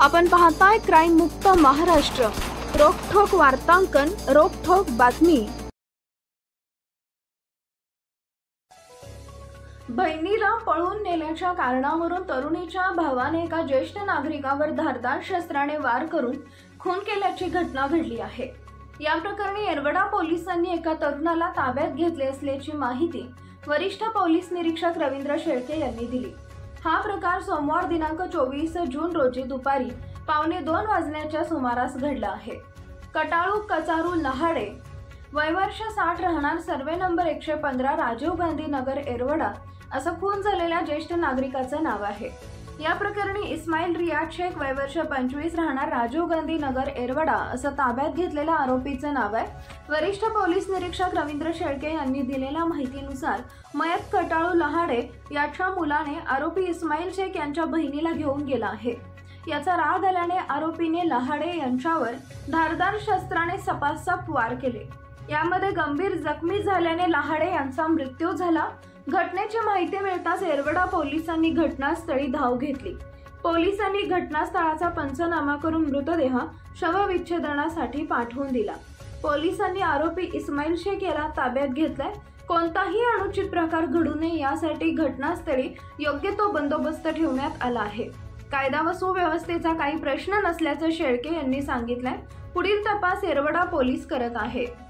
आपण पाहताय क्राईम मुक्त महाराष्ट्र, रोखठोक वार्तांकन, रोखठोक बातमी। बहिणीला पळून नेल्याच्या कारणावरून तरुणीच्या भावाने एका ज्येष्ठ नागरिकावर धारदार शस्त्राने वार करून खून केल्याची घटना घडली आहे। या प्रकरणी येरवडा पोलिसांनी एका तरुणाला ताब्यात घेतले असल्याची माहिती वरिष्ठ पोलीस निरीक्षक रवींद्र शेळके यांनी दिली। हा प्रकार सोमवार दिनांक 24 जून रोजी दुपारी 1:15 वाजण्याच्या सुमारास घडला आहे। कटाळू कचारू लहाडे, वय वर्ष 60, राहणार सर्वे नंबर 115, राजीव गांधी नगर, येरवडा असं खून झालेल्या ज्येष्ठ नागरिकाचं नाव आहे। या प्रकरणी इस्माईल रियाज शेख, वय वर्ष 25, राहणार राजीव गांधी नगर, येरवडा असं ताब्यात घेतलेल्या आरोपीचं नाव आहे। वरिष्ठ पोलीस निरीक्षक रवींद्र शेळके यांनी दिलेल्या माहितीनुसार मयत कटाळू लहाडे याच्या मुलाने आरोपी इस्माईल शेख यांच्या बहिणीला घेऊन गेला आहे। याचा राग आल्याने आरोपीने लहाडे यांच्यावर धारदार शस्त्राने सपासप वार केले। यामध्ये गंभीर जखमी झाल्याने लहाडे यांचा मृत्यू झाला। घटनेची माहिती मिळताच येरवडा पोलिसांनी घटनास्थळी धाव घेतली। पोलिसांनी घटनास्थळाचा पंचनामा करून मृतदेह शवविच्छेदनासाठी पाठवून दिला। पोलिसांनी आरोपी इस्माईल शेख याला ताब्यात घेतलाय। कोणताही अनुचित प्रकार घडू नये यासाठी घटनास्थळी योग्य तो बंदोबस्त ठेवण्यात आला आहे। कायदा व सुव्यवस्थेचा काही प्रश्न नसल्याचं शेळके यांनी सांगितलंय। पुढील तपास येरवडा पोलीस करत आहेत।